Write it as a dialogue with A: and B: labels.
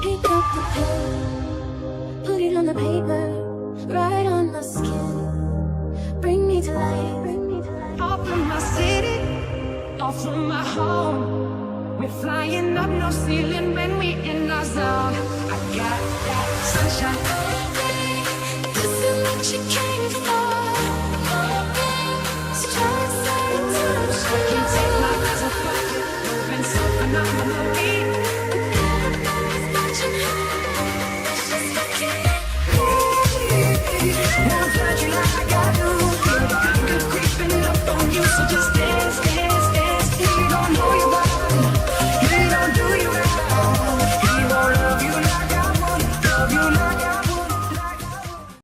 A: Pick up the pen, put it on the paper, right on my skin. Bring me to life, bring me to life.
B: Off from my city, off from my home. We're flying up, no ceiling when we in our zone. I got that sunshine.
A: This is what you came for. So try and say touch.
B: I can't take my eyes off of you, moving so phenomenally. Wanna touch you like I do. I'm creeping up on you, so just dance.